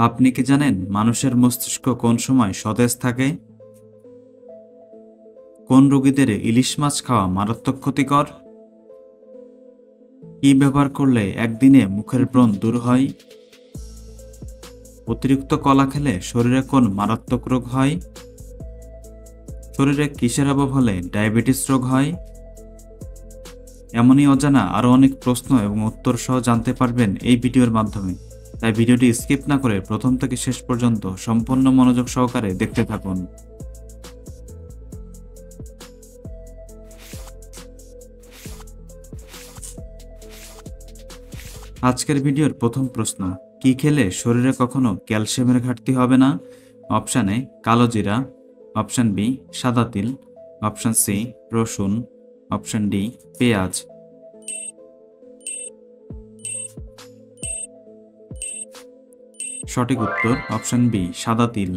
আপনি কি জানেন মানুষের মস্তিষ্ক কোন সময় সতেজ থাকে? কোন রোগীদের ইলিশ মাছ খাওয়া মারাত্মক ক্ষতিকর? কি ব্যবহার করলে একদিনে মুখের ব্রণ দূর হয়? অতিরিক্ত কলা খেলে শরীরে কোন মারাত্মক রোগ হয়? শরীরে কিসের অভাব হলে ডায়াবেটিস রোগ হয়? এমনই অজানা আরও অনেক প্রশ্ন এবং উত্তর সহ জানতে পারবেন এই ভিডিওর মাধ্যমে। তাই ভিডিওটি স্কিপ না করে প্রথম থেকে শেষ পর্যন্ত সম্পূর্ণ মনোযোগ সহকারে দেখতে থাকুন। আজকের ভিডিওর প্রথম প্রশ্ন, কি খেলে শরীরে কখনো ক্যালসিয়ামের ঘাটতি হবে না? অপশান এ কালো জিরা, অপশান বি সাদা তিল, অপশান সি রসুন, অপশান ডি পেঁয়াজ। সঠিক উত্তর অপশান বি সাদা তিল।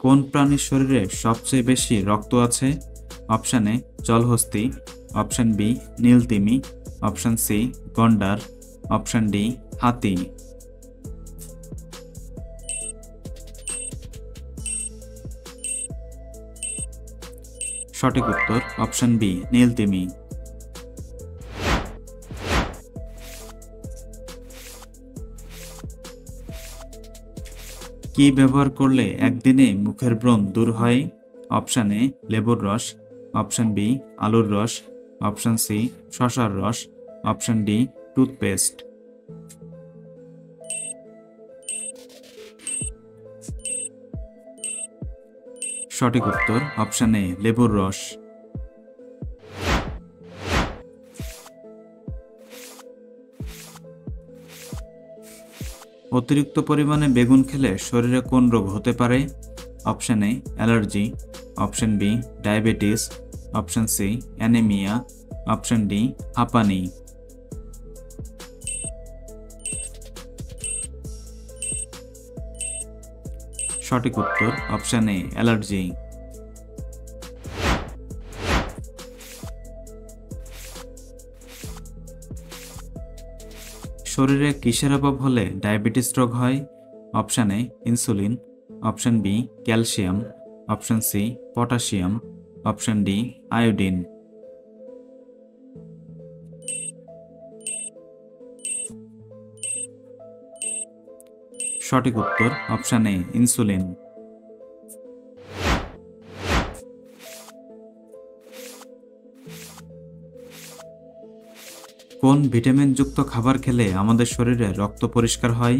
কোন প্রাণীর শরীরে সবচেয়ে বেশি রক্ত আছে? অপশান এ জলহস্তী, অপশান বি নীলতিমি, অপশান সি গন্ডার, অপশান ডি হাতি। সঠিক উত্তর অপশান বি নীলতিমি। কি ব্যবহার করলে একদিনে মুখের ব্রণ দূর হয়? অপশান এ লেবুর রস, অপশান বি আলুর রস, অপশান সি শসার রস, অপশান ডি টুথপেস্ট। সঠিক উত্তর অপশান এ লেবুর রস। অতিরিক্ত পরিমাণে বেগুন খেলে শরীরে কোন রোগ হতে পারে? Option A allergy, option B diabetes, option C anaemia, option D হাঁপানি। সঠিক উত্তর অপশান এ অ্যালার্জি। শরীরে কিসের অভাব হলে ডায়াবেটিস রোগ হয়? Option A insulin, option B calcium, option C potassium, option D iodine. সঠিক উত্তর অপশান এ ইনসুলিন। কোন ভিটামিনযুক্ত খাবার খেলে আমাদের শরীরে রক্ত পরিষ্কার হয়?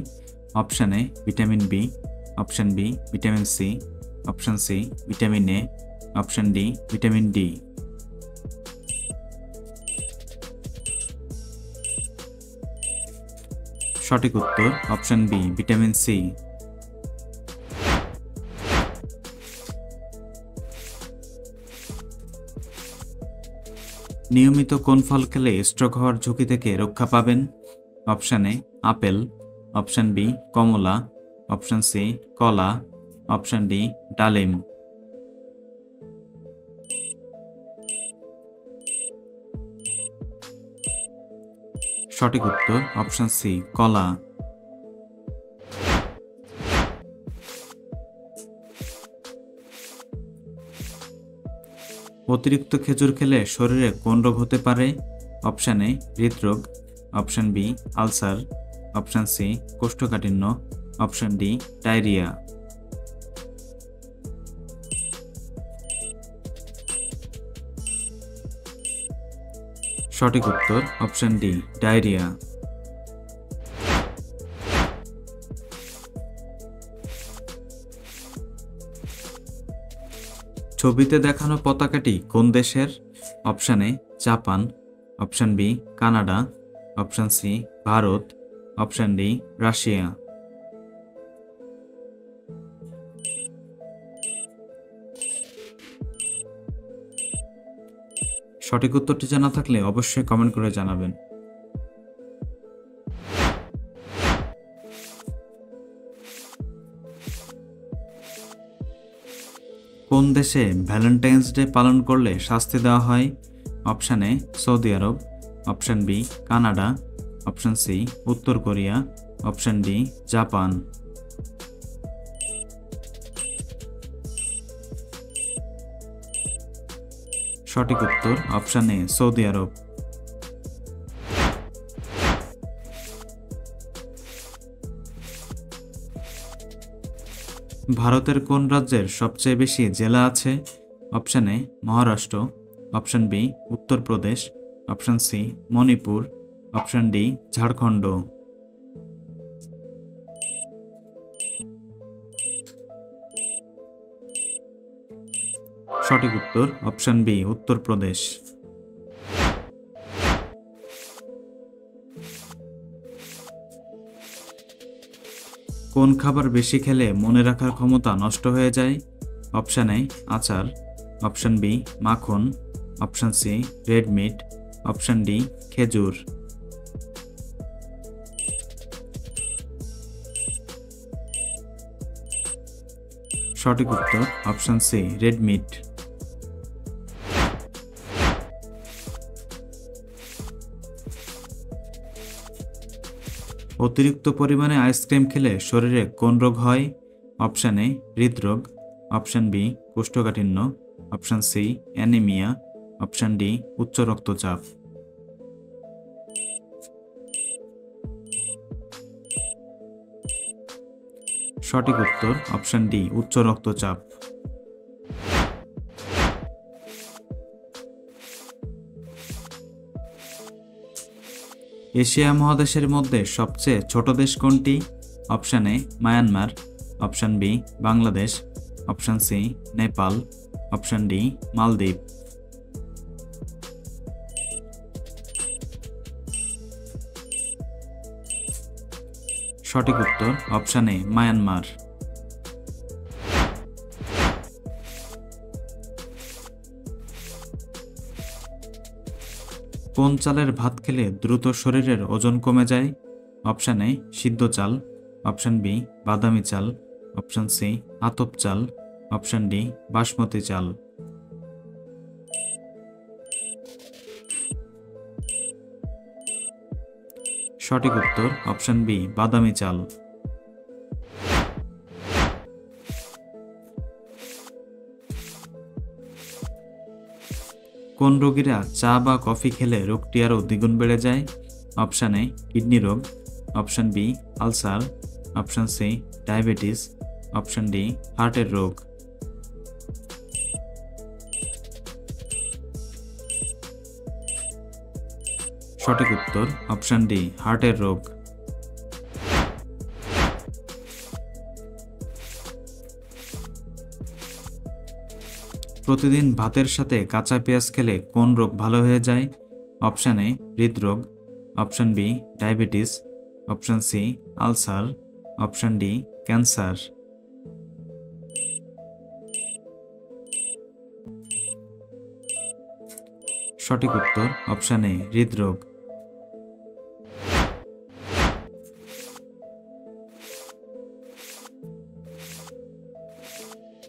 Option A vitamin B, option B vitamin C, option C vitamin A, option D vitamin D. সঠিক উত্তর অপশান বি ভিটামিন সি। নিয়মিত কোন ফল খেলে স্ট্রোক হওয়ার ঝুঁকি থেকে রক্ষা পাবেন? Option A apple, option B কমলা, অপশান সি কলা, অপশান ডি ডালিম। সঠিক উত্তর অপশান সি কলা। অতিরিক্ত খেজুর খেলে শরীরে কোন রোগ হতে পারে? অপশান এ হৃদরোগ, option B ulcer, option C কোষ্ঠকাঠিন্য, অপশান ডি ডায়রিয়া। সঠিক উত্তর অপশান ডি ডায়রিয়া। ছবিতে দেখানো পতাকাটি কোন দেশের? Option A Japan, option B Canada, option C Bharat, option D Russia. সঠিক উত্তরটি জানা থাকলে অবশ্যই কমেন্ট করে জানাবেন। কোন দেশে ভ্যালেন্টাইন্স ডে পালন করলে শাস্তি দেওয়া হয়? অপশান এ সৌদি আরব, option B Canada, option C উত্তর কোরিয়া, অপশান ডি জাপান। সঠিক উত্তর অপশান এ সৌদি আরব। ভারতের কোন রাজ্যের সবচেয়ে বেশি জেলা আছে? Option A Maharashtra, option B Uttar Pradesh, option C Manipur, option D Jharkhand. সঠিক উত্তর অপশান বি উত্তরপ্রদেশ। কোন খাবার বেশি খেলে মনে রাখার ক্ষমতা নষ্ট হয়ে যায়? অপশান এ আচার, অপশান বি মাখন, option C red meat, option D খেজুর। সঠিক উত্তর অপশান সি রেড মিট। অতিরিক্ত পরিমাণে আইসক্রিম খেলে শরীরে কোন রোগ হয়? অপশান এ হৃদরোগ, অপশান বি কোষ্ঠকাঠিন্য, option C anaemia, option D উচ্চ রক্তচাপ। সঠিক উত্তর অপশান ডি উচ্চ রক্তচাপ। এশিয়া মহাদেশের মধ্যে সবচেয়ে ছোট দেশ কোনটি? Option A Myanmar, option B Bangladesh, option C Nepal, option D মালদ্বীপ। সঠিক উত্তর অপশান এ মায়ানমার। কোন চালের ভাত খেলে দ্রুত শরীরের ওজন কমে যায়? অপশান এ সিদ্ধ চাল, অপশান বি বাদামি চাল, অপশান সি আতপ চাল, অপশান ডি বাসমতি চাল। সঠিক উত্তর অপশান বি বাদামি চাল। কোন রোগীরা চা বা কফি খেলে রোগটি আরও দ্বিগুণ বেড়ে যায়? অপশান এ কিডনি রোগ, option B ulcer, option C diabetes, option D হার্টের রোগ। সঠিক উত্তর অপশান ডি হার্টের রোগ। প্রতিদিন ভাতের সাথে কাঁচা পেঁয়াজ খেলে কোন রোগ ভালো হয়ে যায়? অপশান এ হৃদরোগ, option B diabetes, option C ulcer, option D cancer. সঠিক উত্তর অপশান এ হৃদরোগ।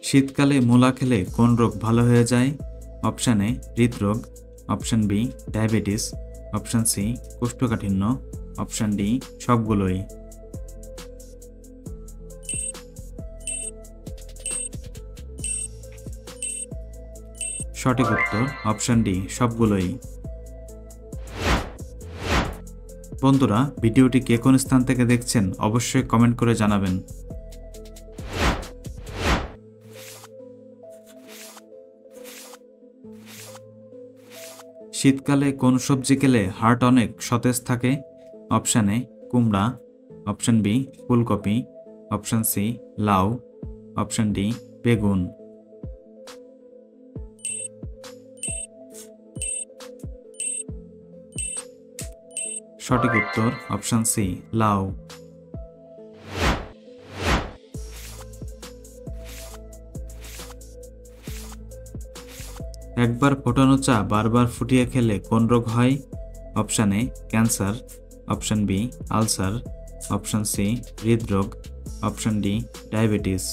শীতকালে মূলা খেলে কোন রোগ ভালো হয়ে যায়? অপশান এ হৃদরোগ, option B diabetes, option C কোষ্ঠকাঠিন্য, অপশান ডি সবগুলোই। সঠিক উত্তর অপশান ডি সবগুলোই। বন্ধুরা, ভিডিওটি কে কোন স্থান থেকে দেখছেন অবশ্যই কমেন্ট করে জানাবেন। শীতকালে কোন সবজি খেলে হার্ট অনেক সতেজ থাকে? অপশান এ কুমড়া, অপশান বি ফুলকপি, অপশান সি লাউ, অপশান ডি বেগুন। সঠিক উত্তর অপশান সি লাউ। একবার ফোটানো চা বারবার ফুটিয়ে খেলে কোন রোগ হয়? Option A cancer, option B ulcer, option C হৃদরোগ, অপশান ডি ডায়াবেটিস।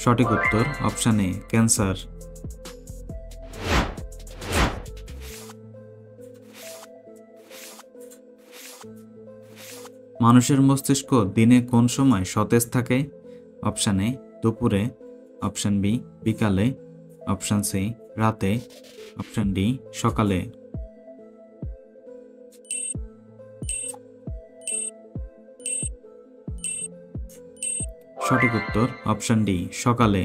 সঠিক উত্তর অপশন এ ক্যান্সার। মানুষের মস্তিষ্ক দিনে কোন সময় সতেজ থাকে? অপশন এ দুপুরে, অপশন বি বিকালে, অপশন সি রাতে, অপশন ডি সকালে। সঠিক উত্তর অপশন ডি সকালে।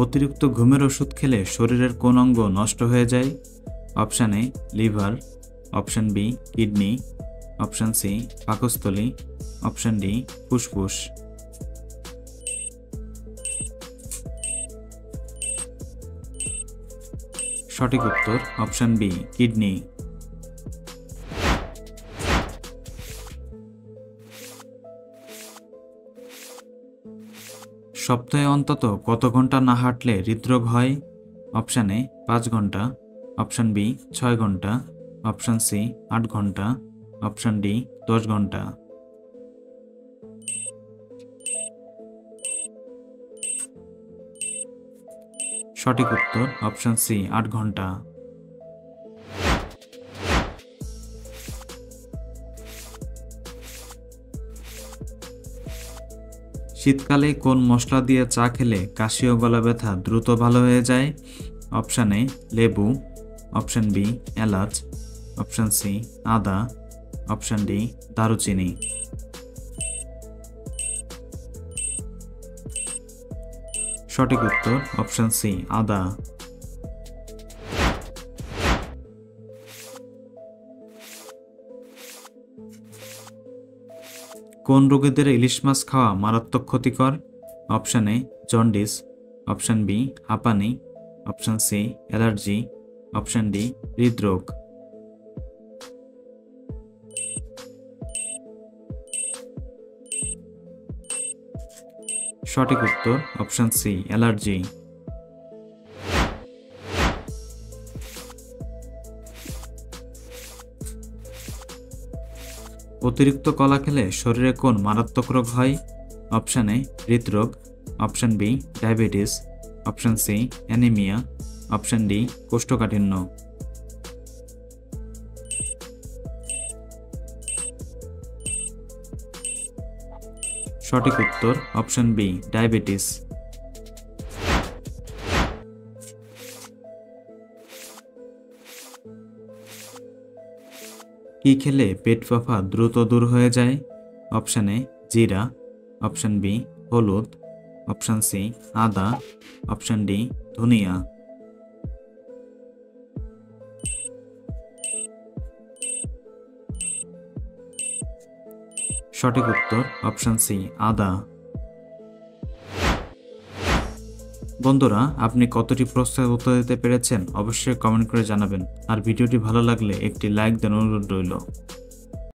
অতিরিক্ত ঘুমের ওষুধ খেলে শরীরের কোন অঙ্গ নষ্ট হয়ে যায়? Option A liver, option B kidney, option C পাকস্থলী, অপশন ডি ফুসফুস। সঠিক উত্তর অপশন বি কিডনি। সপ্তাহে অন্তত কত ঘন্টা না হাঁটলে হৃদরোগ হয়? অপশন এ 5 ঘন্টা, অপশন বি 6 ঘন্টা, অপশন সি 8 ঘন্টা, অপশন ডি 10 ঘন্টা। সঠিক উত্তর অপশন সি 8 ঘন্টা। শীতকালে কোন মশলা দিয়ে চা খেলে কাশি ও গলা ব্যথা দ্রুত ভালো হয়ে যায়? অপশন এ লেবু, অপশন বি এলাচ, অপশন সি আদা, অপশন ডি দারুচিনি। সঠিক উত্তর অপশন সি আদা। কোন রোগীদের ইলিশ মাছ খাওয়া মারাত্মক ক্ষতিকর? Option A jaundice, option B হাঁপানি, option C allergy, option D হৃদরোগ। সঠিক উত্তর অপশন সি অ্যালার্জি। অতিরিক্ত কলা খেলে শরীরে কোন মারাত্মক রোগ হয়? অপশন এ হৃদরোগ, option B diabetes, option C anaemia, option D কোষ্ঠকাঠিন্য। সঠিক উত্তর অপশন বি ডায়াবেটিস। কি খেলে পেট ফাঁপা দ্রুত দূর হয়ে যায়? অপশন এ জিরা, অপশন বি হলুদ, অপশন সি আদা, অপশন ডি ধনিয়া। সঠিক উত্তর অপশন সি আদা। বন্ধুরা, আপনি কতটি প্রশ্নের উত্তর দিতে পেরেছেন অবশ্যই কমেন্ট করে জানাবেন। আর ভিডিওটি ভালো লাগলে একটি লাইক দেন অনুরোধ রইল।